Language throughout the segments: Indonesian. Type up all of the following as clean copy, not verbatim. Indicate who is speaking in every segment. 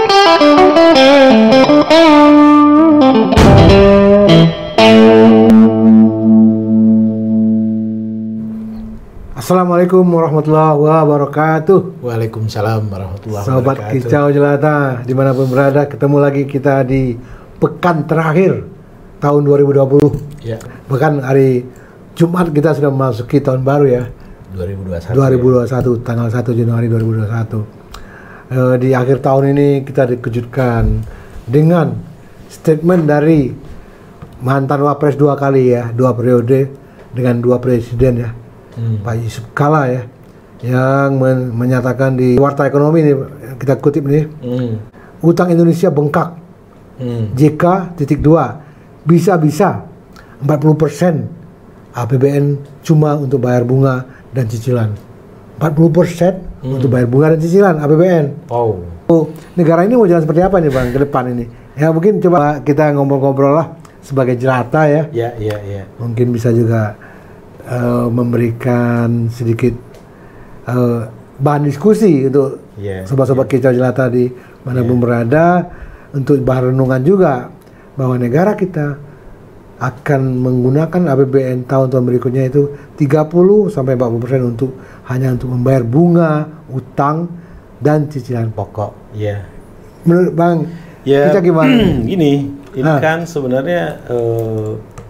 Speaker 1: Assalamualaikum warahmatullahi wabarakatuh.
Speaker 2: Waalaikumsalam warahmatullahi
Speaker 1: Sobat
Speaker 2: wabarakatuh.
Speaker 1: Kicau Jelata, dimanapun berada, ketemu lagi kita di pekan terakhir tahun 2020.
Speaker 2: Ya.
Speaker 1: Bahkan hari Jumat kita sudah memasuki tahun baru ya, 2021 tanggal 1 Januari 2021. Di akhir tahun ini kita dikejutkan dengan statement dari mantan Wapres 2 kali ya, 2 periode dengan 2 presiden ya. Pak Yusuf Kala ya, yang menyatakan di Warta Ekonomi ini, kita kutip nih, utang Indonesia bengkak, JK.2 bisa-bisa 40% APBN cuma untuk bayar bunga dan cicilan. 40% untuk bayar bunga dan cicilan APBN.
Speaker 2: Oh.
Speaker 1: Negara ini mau jalan seperti apa nih Bang ke depan ini? Ya mungkin coba kita ngobrol-ngobrol lah sebagai jelata ya.
Speaker 2: Ya.
Speaker 1: Mungkin bisa juga memberikan sedikit bahan diskusi untuk sobat-sobat Kicau Jelata di manapun berada, untuk bahan renungan juga bahwa negara kita akan menggunakan APBN tahun-tahun berikutnya itu 30-40% hanya untuk membayar bunga, utang dan cicilan pokok.
Speaker 2: Iya.
Speaker 1: Menurut Bang, kita gimana?
Speaker 2: Ini kan sebenarnya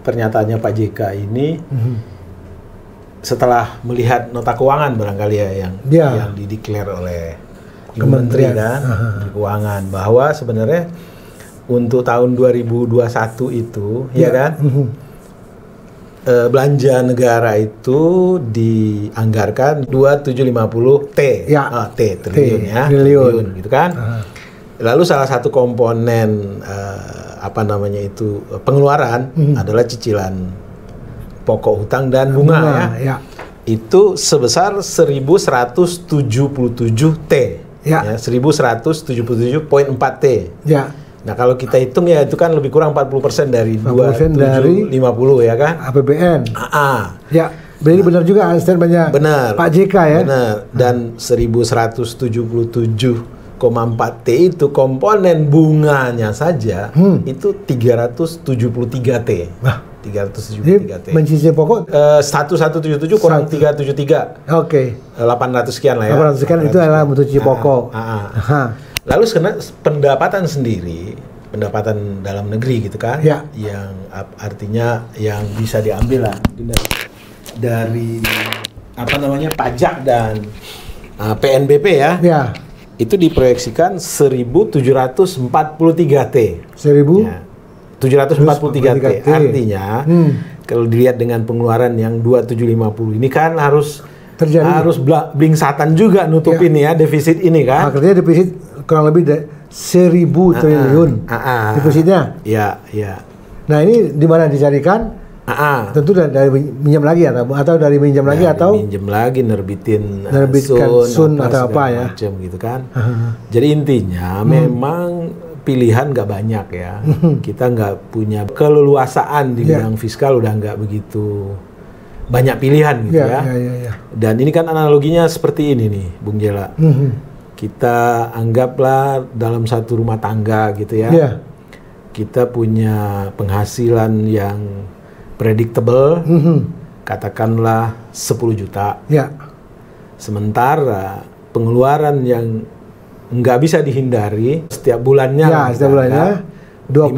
Speaker 2: pernyataannya Pak JK ini setelah melihat nota keuangan barangkali ya yang dideklar oleh Kementerian Keuangan, bahwa sebenarnya untuk tahun 2021 itu ya kan belanja negara itu dianggarkan 2750 triliun gitu kan. Lalu salah satu komponen pengeluaran adalah cicilan pokok hutang dan bunga ya. Itu sebesar 1177 T ya, 1177,4 T ya. Nah kalau kita hitung ya itu kan lebih kurang 40% dari 2750 ya kan APBN.
Speaker 1: Ya, berarti benar juga statementnya Pak JK ya. Benar.
Speaker 2: Dan 1177,4 T itu komponen bunganya saja itu 373 T. 373 T.
Speaker 1: Mencicil pokok
Speaker 2: 1177 kurang 373.
Speaker 1: Oke.
Speaker 2: 800 sekian lah ya.
Speaker 1: 800 sekian itu adalah untuk cicil pokok.
Speaker 2: Lalu pendapatan sendiri, pendapatan dalam negeri gitu kan, yang artinya yang bisa diambil lah dari pajak dan PNBP ya. Itu diproyeksikan 1743 T. 743 T. Artinya kalau dilihat dengan pengeluaran yang 2750 ini kan harus blingsatan juga nutupin ya defisit ini kan.
Speaker 1: Artinya defisit kurang lebih 1.000 triliun. Defisitnya.
Speaker 2: Ya.
Speaker 1: Nah, ini di mana dicarikan? Tentu dari minjam lagi atau dari minjam lagi atau
Speaker 2: minjam lagi nerbitkan
Speaker 1: sun atau apa ya.
Speaker 2: Macam gitu kan. Jadi intinya memang pilihan nggak banyak ya. Kita nggak punya keleluasaan di bidang fiskal, udah nggak begitu banyak pilihan gitu ya. Dan ini kan analoginya seperti ini nih, Bung Jela. Kita anggaplah dalam satu rumah tangga gitu ya. Kita punya penghasilan yang predictable, katakanlah 10 juta. Sementara pengeluaran yang nggak bisa dihindari setiap bulannya.
Speaker 1: Setiap bulannya
Speaker 2: 20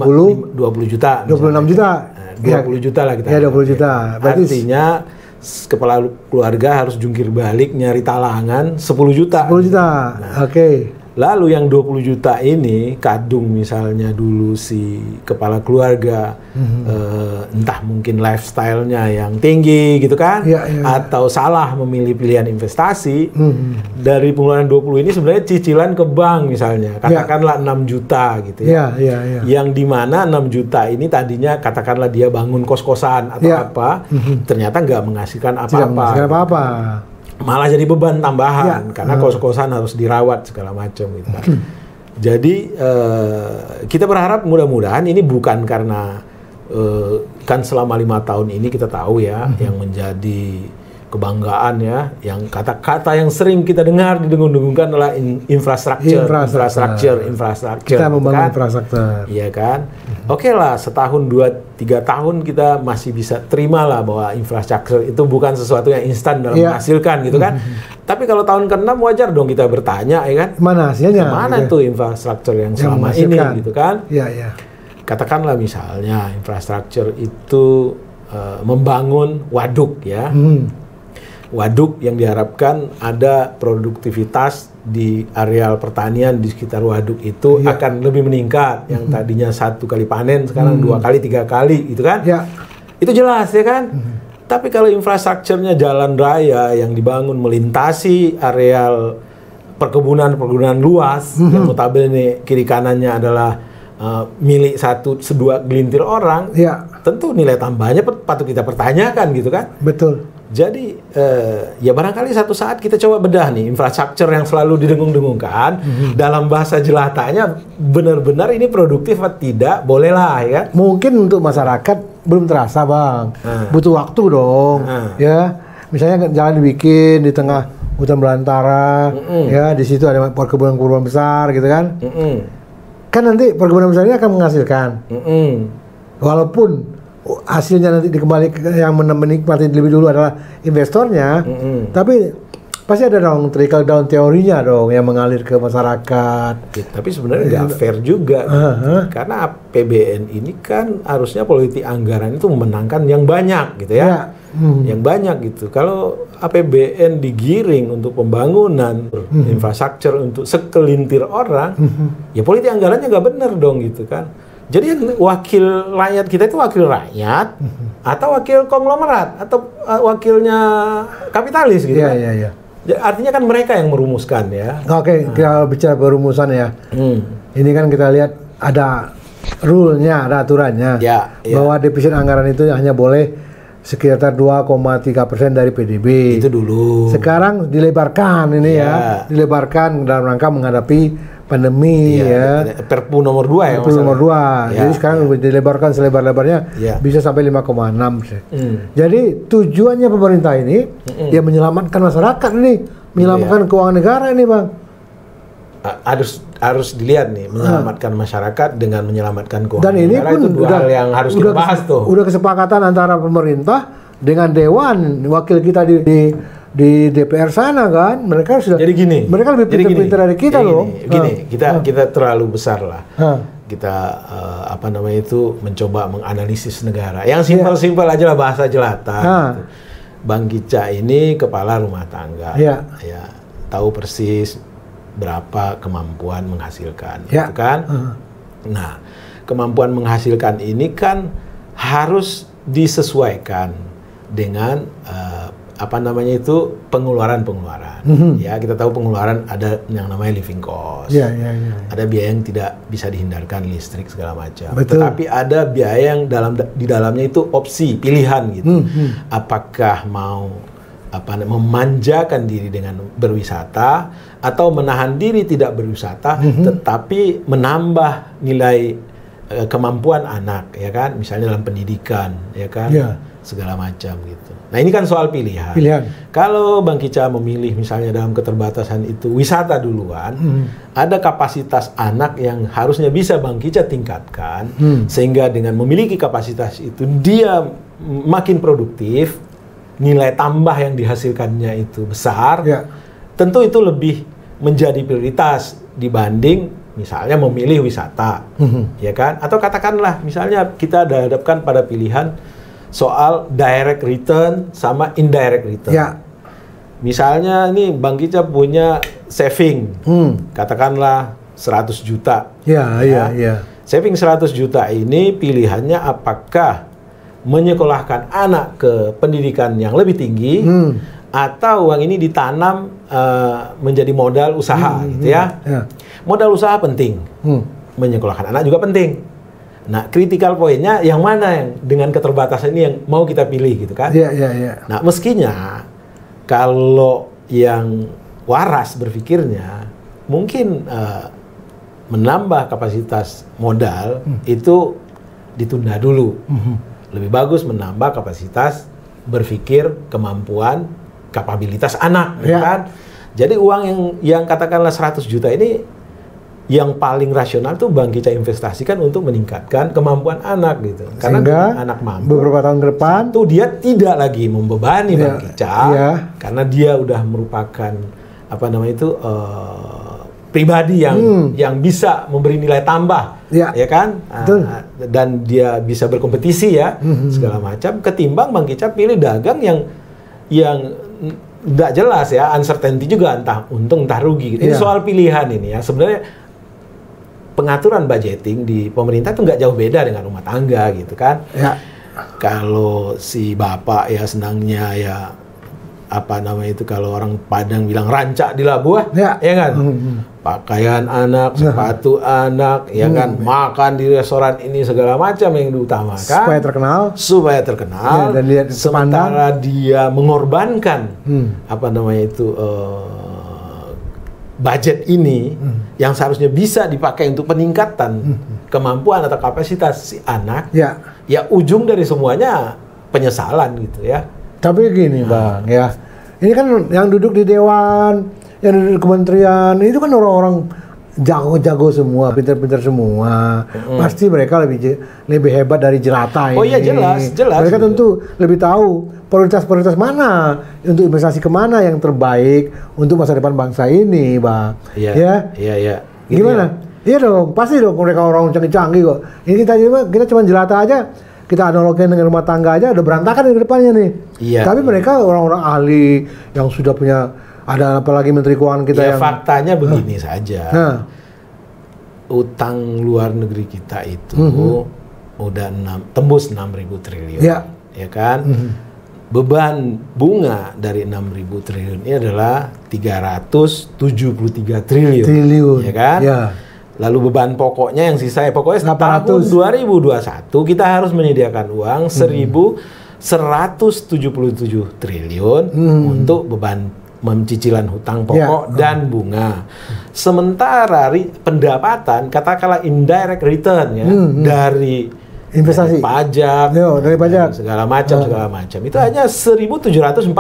Speaker 2: juta.
Speaker 1: 26 juta.
Speaker 2: 20 juta lah kita.
Speaker 1: 20 juta. Berarti
Speaker 2: artinya kepala keluarga harus jungkir balik nyari talangan 10 juta.
Speaker 1: 10 juta. Oke.
Speaker 2: Lalu yang 20 juta ini kadung misalnya dulu si kepala keluarga entah mungkin lifestyle-nya yang tinggi gitu kan, atau salah memilih pilihan investasi, dari pengeluaran 20 ini sebenarnya cicilan ke bank misalnya katakanlah 6 juta gitu ya. Yang dimana 6 juta ini tadinya katakanlah dia bangun kos-kosan atau apa, ternyata nggak menghasilkan apa-apa. Malah jadi beban tambahan karena kos-kosan harus dirawat segala macam gitu kan. Jadi kita berharap mudah-mudahan ini bukan karena kan selama 5 tahun ini kita tahu ya yang menjadi kebanggaan ya, yang kata-kata yang sering kita dengar didengung-dengungkan adalah infrastruktur.
Speaker 1: Kita membangun infrastruktur.
Speaker 2: Iya kan? Oke lah, setahun, 2-3 tahun kita masih bisa terima lah bahwa infrastruktur itu bukan sesuatu yang instan dalam menghasilkan gitu kan. Tapi kalau tahun ke-6 wajar dong kita bertanya ya kan.
Speaker 1: Mana hasilnya?
Speaker 2: Mana tuh infrastruktur yang selama ini gitu kan?
Speaker 1: Iya.
Speaker 2: Katakanlah misalnya infrastruktur itu membangun waduk ya. Waduk yang diharapkan ada produktivitas di areal pertanian di sekitar waduk itu akan lebih meningkat. Yang tadinya 1 kali panen sekarang 2 kali, 3 kali gitu kan. Itu jelas ya kan. Tapi kalau infrastrukturnya jalan raya yang dibangun melintasi areal perkebunan luas yang notabene kiri kanannya adalah milik 1-2 gelintir orang, tentu nilai tambahnya patut kita pertanyakan gitu kan.
Speaker 1: Betul.
Speaker 2: Jadi ya barangkali satu saat kita coba bedah nih infrastruktur yang selalu didengung-dengungkan dalam bahasa jelatanya benar-benar ini produktif atau tidak, bolehlah ya.
Speaker 1: Mungkin untuk masyarakat belum terasa Bang, butuh waktu dong ya. Misalnya jalan dibikin di tengah hutan belantara, ya di situ ada perkebunan besar gitu kan. Kan nanti perkebunan besar ini akan menghasilkan. Walaupun hasilnya nanti dikembalikan, yang menikmati lebih dulu adalah investornya, tapi pasti ada dong trickle down teorinya dong yang mengalir ke masyarakat.
Speaker 2: Tapi sebenarnya nggak fair juga, karena APBN ini kan harusnya politik anggaran itu memenangkan yang banyak gitu ya, yang banyak gitu. Kalau APBN digiring untuk pembangunan infrastruktur untuk sekelintir orang, ya politik anggarannya nggak benar dong gitu kan. Jadi yang wakil rakyat kita itu wakil rakyat atau wakil konglomerat atau wakilnya kapitalis gitu kan.
Speaker 1: Iya.
Speaker 2: Artinya kan mereka yang merumuskan ya.
Speaker 1: Oke, kita bicara perumusan ya. Ini kan kita lihat ada rule-nya, ada aturannya. Bahwa defisit anggaran itu hanya boleh sekitar 2,3% dari PDB.
Speaker 2: Itu dulu.
Speaker 1: Sekarang dilebarkan ini dilebarkan dalam rangka menghadapi pandemi
Speaker 2: Perpu nomor 2 ya.
Speaker 1: Perpu nomor 2. Jadi sekarang dilebarkan selebar-lebarnya bisa sampai 5,6. Jadi tujuannya pemerintah ini ya menyelamatkan masyarakat nih, menyelamatkan keuangan negara ini, Bang.
Speaker 2: Harus dilihat nih, menyelamatkan masyarakat dengan menyelamatkan keuangan
Speaker 1: negara. Dan ini pun
Speaker 2: itu dua hal yang harus kita bahas tuh.
Speaker 1: Udah kesepakatan antara pemerintah dengan dewan wakil kita di DPR sana kan, mereka sudah.
Speaker 2: Jadi gini.
Speaker 1: Mereka lebih pintar-pintar dari kita loh.
Speaker 2: Kita terlalu besar lah. Kita mencoba menganalisis negara. Yang simpel-simpel aja lah bahasa jelata. Gitu. Bang Kicca ini kepala rumah tangga. Ya, tahu persis berapa kemampuan menghasilkan, gitu kan? Nah, kemampuan menghasilkan ini kan harus disesuaikan dengan pengeluaran. Ya, kita tahu pengeluaran ada yang namanya living cost. Ada biaya yang tidak bisa dihindarkan, listrik segala macam.
Speaker 1: Betul.
Speaker 2: Tetapi ada biaya yang di dalamnya itu opsi, pilihan gitu. Apakah mau memanjakan diri dengan berwisata atau menahan diri tidak berwisata, tetapi menambah nilai kemampuan anak, ya kan? Misalnya dalam pendidikan, ya kan? Segala macam gitu. Nah, ini kan soal pilihan. Kalau Bang Kicca memilih misalnya dalam keterbatasan itu wisata duluan, ada kapasitas anak yang harusnya bisa Bang Kicca tingkatkan, sehingga dengan memiliki kapasitas itu dia makin produktif, nilai tambah yang dihasilkannya itu besar, tentu itu lebih menjadi prioritas dibanding misalnya memilih wisata, ya kan? Atau katakanlah misalnya kita dihadapkan pada pilihan soal direct return sama indirect return. Misalnya nih Bang Kicca punya saving, katakanlah 100 juta. Saving 100 juta ini pilihannya apakah menyekolahkan anak ke pendidikan yang lebih tinggi, atau uang ini ditanam menjadi modal usaha, gitu ya. Modal usaha penting, menyekolahkan anak juga penting. Nah, critical poinnya yang mana yang dengan keterbatasan ini yang mau kita pilih, gitu kan? Nah, meskinya kalau yang waras berpikirnya mungkin menambah kapasitas modal itu ditunda dulu. Lebih bagus menambah kapasitas berpikir, kemampuan kapabilitas anak, kan? Jadi uang yang katakanlah 100 juta ini yang paling rasional tuh Bank Kicap investasikan untuk meningkatkan kemampuan anak gitu. Karena
Speaker 1: sehingga
Speaker 2: anak mampu
Speaker 1: beberapa tahun ke depan
Speaker 2: tuh dia tidak lagi membebani Bank Kicap karena dia udah merupakan apa namanya itu pribadi yang bisa memberi nilai tambah, ya kan? Dan dia bisa berkompetisi ya, segala macam. Ketimbang Bank Kicap pilih dagang yang nggak jelas ya, uncertainty juga, entah untung entah rugi. Gitu. Ini soal pilihan ini ya. Sebenarnya pengaturan budgeting di pemerintah itu nggak jauh beda dengan rumah tangga gitu kan. Kalau si bapak ya senangnya ya apa namanya itu, kalau orang Padang bilang rancak di labuah, ya kan? Pakaian anak, sepatu anak, ya kan? Makan di restoran ini segala macam yang diutamakan. Supaya terkenal.
Speaker 1: Dan dia
Speaker 2: sementara dia mengorbankan apa namanya itu budget ini yang seharusnya bisa dipakai untuk peningkatan kemampuan atau kapasitas si anak. Ya ujung dari semuanya penyesalan gitu ya.
Speaker 1: Tapi gini Bang, ya ini kan yang duduk di dewan, yang duduk di kementerian, itu kan orang-orang jago-jago semua, pintar-pintar semua. Pasti mereka lebih hebat dari jelata ini.
Speaker 2: Oh iya jelas.
Speaker 1: Mereka tentu lebih tahu prioritas mana untuk investasi kemana yang terbaik untuk masa depan bangsa ini, Bang.
Speaker 2: Iya.
Speaker 1: Gitu gimana? Iya dong, pasti dong mereka orang canggih-canggih kok. Ini kita cuma jelata aja. Kita analogkan dengan rumah tangga aja udah berantakan di depannya nih. Tapi mereka orang-orang ahli yang sudah punya, ada apalagi Menteri Keuangan kita yang
Speaker 2: faktanya begini saja. Utang luar negeri kita itu udah tembus 6.000 triliun. Ya kan? Beban bunga dari 6.000 triliun ini adalah 373 triliun. Ya kan? Lalu beban pokoknya yang sisa pokoknya tahun 2021 kita harus menyediakan uang 1.177 triliun untuk beban cicilan hutang pokok dan bunga. Sementara pendapatan katakanlah indirect return ya dari
Speaker 1: investasi,
Speaker 2: pajak,
Speaker 1: dari pajak
Speaker 2: segala macam itu hanya 1.743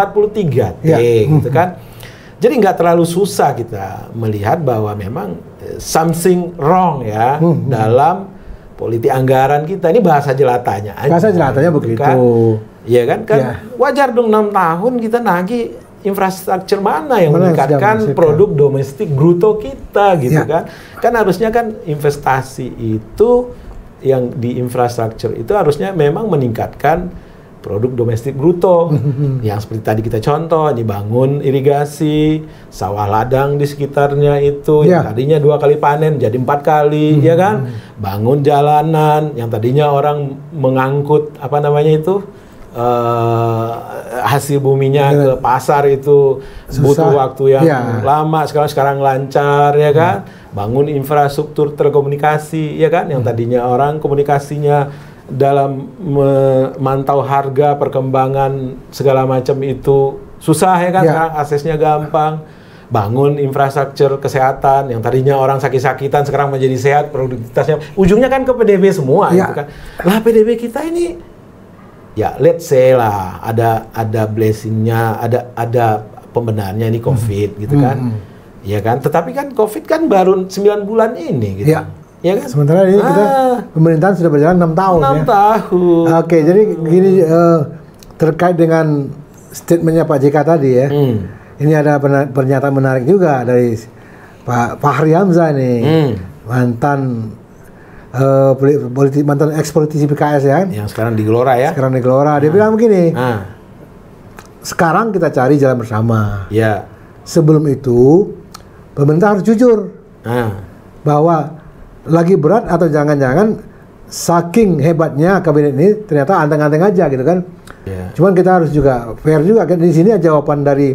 Speaker 2: gitu kan. Jadi nggak terlalu susah kita melihat bahwa memang something wrong ya dalam politik anggaran kita. Ini bahasa jelatanya aja.
Speaker 1: Bahasa jelatanya begitu.
Speaker 2: Iya kan? Wajar dong 6 tahun kita nagih infrastruktur mana yang meningkatkan produk domestik bruto kita gitu kan. Kan harusnya kan investasi itu yang di infrastruktur itu harusnya memang meningkatkan produk domestik bruto yang seperti tadi kita contoh, dibangun irigasi, sawah ladang di sekitarnya itu yang tadinya 2 kali panen jadi 4 kali, ya kan? Bangun jalanan yang tadinya orang mengangkut apa namanya itu hasil buminya ke pasar itu butuh waktu yang lama, sekarang lancar, ya kan? Bangun infrastruktur telekomunikasi, ya kan? Yang tadinya orang komunikasinya dalam memantau harga, perkembangan segala macam itu susah, ya kan? Sekarang aksesnya gampang. Bangun infrastruktur kesehatan yang tadinya orang sakit-sakitan sekarang menjadi sehat, produktivitasnya ujungnya kan ke PDB semua, gitu kan? Lah PDB kita ini ya let's say lah ada blessingnya, ada pembenarannya ini COVID gitu kan, ya kan? Tetapi kan COVID kan baru 9 bulan ini gitu. Ya kan?
Speaker 1: Sementara ini kita pemerintahan sudah berjalan 6 tahun.
Speaker 2: 6 tahun.
Speaker 1: Oke, jadi gini terkait dengan statementnya Pak JK tadi ya. Ini ada pernyataan menarik juga dari Pak Fahri Hamzah nih, mantan ex-politisi PKS ya.
Speaker 2: Yang sekarang di Gelora ya.
Speaker 1: Sekarang di Gelora. Dia bilang begini. Sekarang kita cari jalan bersama. Sebelum itu pemerintah harus jujur bahwa lagi berat atau jangan-jangan saking hebatnya kabinet ini ternyata anteng-anteng aja gitu kan. Cuman kita harus juga fair juga kan. Di sini ada jawaban dari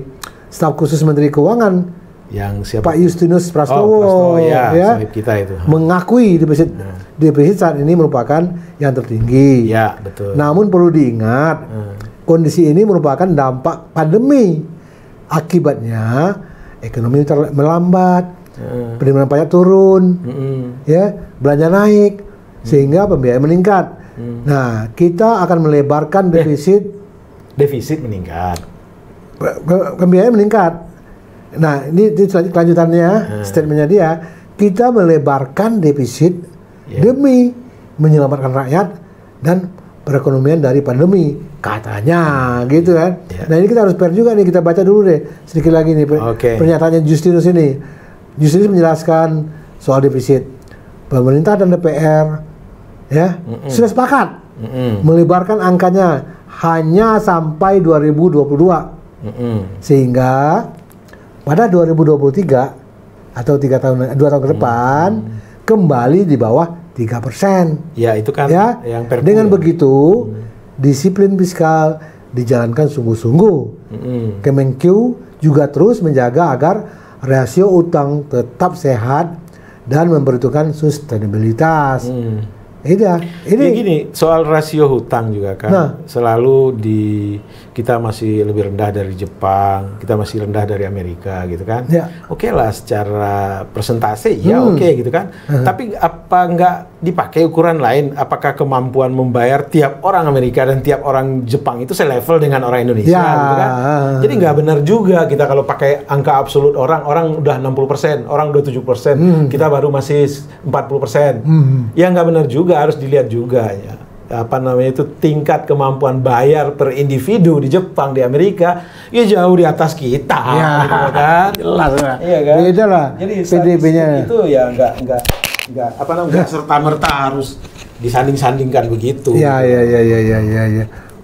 Speaker 1: staf khusus Menteri Keuangan
Speaker 2: yang siapa?
Speaker 1: Pak Justinus Prastowo,
Speaker 2: ya, kita itu
Speaker 1: mengakui defisit saat ini merupakan yang tertinggi.
Speaker 2: Betul.
Speaker 1: Namun perlu diingat kondisi ini merupakan dampak pandemi. Akibatnya ekonomi melambat. Penerimaan pajak turun, ya, belanja naik, sehingga pembiayaan meningkat. Nah, kita akan melebarkan defisit
Speaker 2: meningkat.
Speaker 1: pembiayaan meningkat. Nah, ini kelanjutannya, statementnya dia, kita melebarkan defisit demi menyelamatkan rakyat dan perekonomian dari pandemi, katanya, gitu kan. Nah, ini kita harus fair juga nih, kita baca dulu deh sedikit lagi nih pernyataannya Justinus ini. Justinus menjelaskan soal defisit. Pemerintah dan DPR sudah sepakat melebarkan angkanya hanya sampai 2022. Sehingga pada 2023 atau 2 tahun ke depan kembali di bawah 3%.
Speaker 2: Ya, itu kan yang perpu.
Speaker 1: Dengan begitu disiplin fiskal dijalankan sungguh-sungguh. Kemenkeu juga terus menjaga agar rasio utang tetap sehat dan memperhitungkan sustainabilitas. Ini
Speaker 2: gini, soal rasio hutang juga kan selalu kita masih lebih rendah dari Jepang, kita masih rendah dari Amerika gitu kan. Oke lah secara persentase gitu kan. Tapi apa nggak dipakai ukuran lain? Apakah kemampuan membayar tiap orang Amerika dan tiap orang Jepang itu selevel dengan orang Indonesia gitu kan? Jadi nggak benar juga kita kalau pakai angka absolut orang udah 60%, orang udah 70%, kita baru masih 40%. Ya nggak benar juga. Harus dilihat juga ya itu tingkat kemampuan bayar per individu di Jepang, di Amerika ya jauh di atas kita, gitu kan?
Speaker 1: Jelas lah.
Speaker 2: Iya kan?
Speaker 1: Beda lah.
Speaker 2: Jadi PDB-nya itu ya nggak serta merta harus disanding-sandingkan begitu.
Speaker 1: Ya.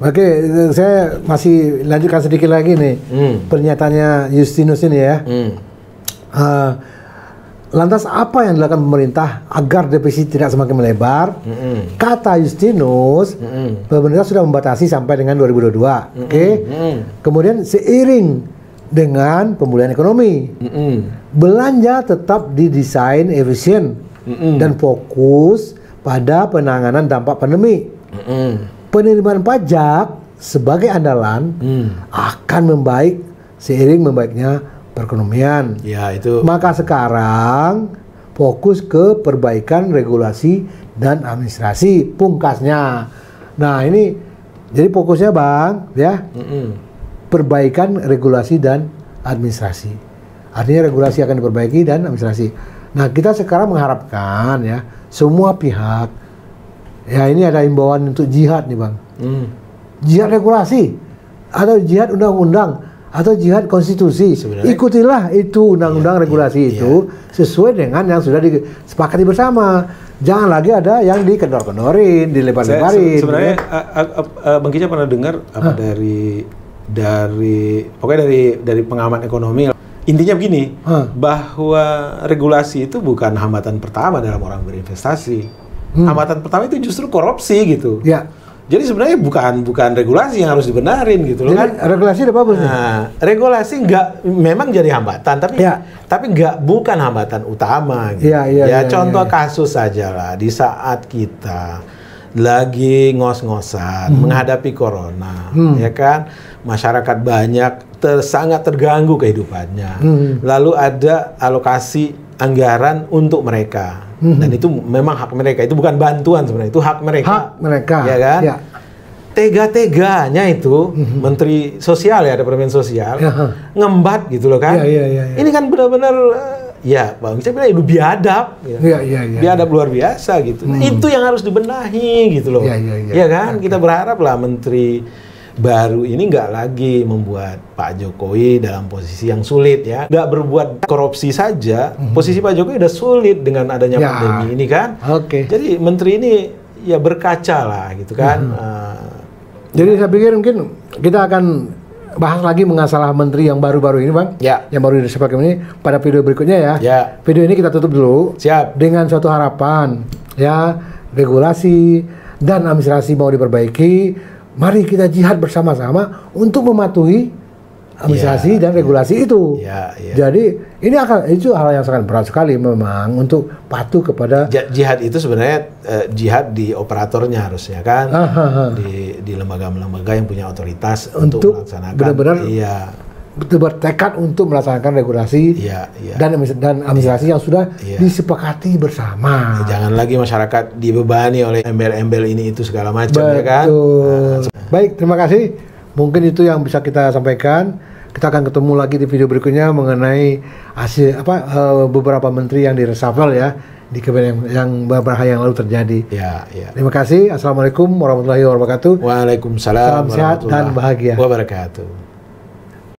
Speaker 1: Oke, saya masih lanjutkan sedikit lagi nih pernyataannya Justinus ini ya. Lantas apa yang dilakukan pemerintah agar defisit tidak semakin melebar? Kata Justinus, pemerintah sudah membatasi sampai dengan 2022. Kemudian seiring dengan pemulihan ekonomi, belanja tetap didesain efisien dan fokus pada penanganan dampak pandemi. Penerimaan pajak sebagai andalan akan membaik seiring membaiknya perekonomian.
Speaker 2: Ya, itu.
Speaker 1: Maka sekarang fokus ke perbaikan regulasi dan administrasi pungkasnya. Nah, ini jadi fokusnya Bang, ya. Perbaikan regulasi dan administrasi. Artinya regulasi akan diperbaiki dan administrasi. Nah, kita sekarang mengharapkan ya semua pihak, ya ini ada himbauan untuk jihad nih Bang. Jihad regulasi atau jihad undang-undang atau jihad konstitusi. Sebenarnya, ikutilah itu undang-undang regulasi itu sesuai dengan yang sudah disepakati bersama. Jangan lagi ada yang dikedor-kedorin, dilebar-lebarin.
Speaker 2: Sebenarnya Bang Kicca pernah dengar pokoknya dari pengamat ekonomi. Intinya begini, bahwa regulasi itu bukan hambatan pertama dalam orang berinvestasi. Hambatan pertama itu justru korupsi gitu. Jadi sebenarnya bukan regulasi yang harus dibenarin gitu loh.
Speaker 1: Jadi, kan regulasi udah bagus nih.
Speaker 2: Regulasi memang jadi hambatan tapi bukan hambatan utama gitu. Contoh kasus saja lah, di saat kita lagi ngos-ngosan menghadapi corona, ya kan, masyarakat banyak sangat terganggu kehidupannya. Lalu ada alokasi anggaran untuk mereka. Dan itu memang hak mereka, itu bukan bantuan sebenarnya, itu hak mereka. Ya kan? Tega-teganya itu Menteri Sosial ya, Departemen Sosial ngembat gitu loh kan. Ini kan benar-benar Bang Kicca bilang itu biadab. Biadab luar biasa gitu. Itu yang harus dibenahi gitu loh. Ya kan? Kita berharap lah Menteri baru ini nggak lagi membuat Pak Jokowi dalam posisi yang sulit ya. Nggak berbuat korupsi saja, posisi Pak Jokowi udah sulit dengan adanya pandemi ini kan. Jadi menteri ini ya berkaca lah gitu kan.
Speaker 1: Jadi saya pikir mungkin kita akan bahas lagi mengasalah menteri yang baru-baru ini Bang. Yang baru disepakati ini pada video berikutnya ya. Video ini kita tutup dulu. Dengan suatu harapan ya, regulasi dan administrasi mau diperbaiki. Mari kita jihad bersama-sama untuk mematuhi administrasi dan regulasi itu. Jadi itu hal yang sangat berat sekali memang untuk patuh kepada
Speaker 2: jihad itu sebenarnya jihad di operatornya harusnya kan, di lembaga-lembaga yang punya otoritas untuk melaksanakan.
Speaker 1: Benar-benar betul bertekad untuk melaksanakan regulasi dan administrasi yang sudah disepakati bersama.
Speaker 2: Jangan lagi masyarakat dibebani oleh embel-embel ini itu segala macam ya kan.
Speaker 1: Baik, terima kasih. Mungkin itu yang bisa kita sampaikan. Kita akan ketemu lagi di video berikutnya mengenai hasil beberapa menteri yang di-reshuffle ya di kabinet yang beberapa hari yang lalu terjadi.
Speaker 2: Ya.
Speaker 1: Terima kasih. Assalamualaikum warahmatullahi wabarakatuh.
Speaker 2: Waalaikumsalam.
Speaker 1: Salam sehat dan bahagia.
Speaker 2: Wabarakatuh.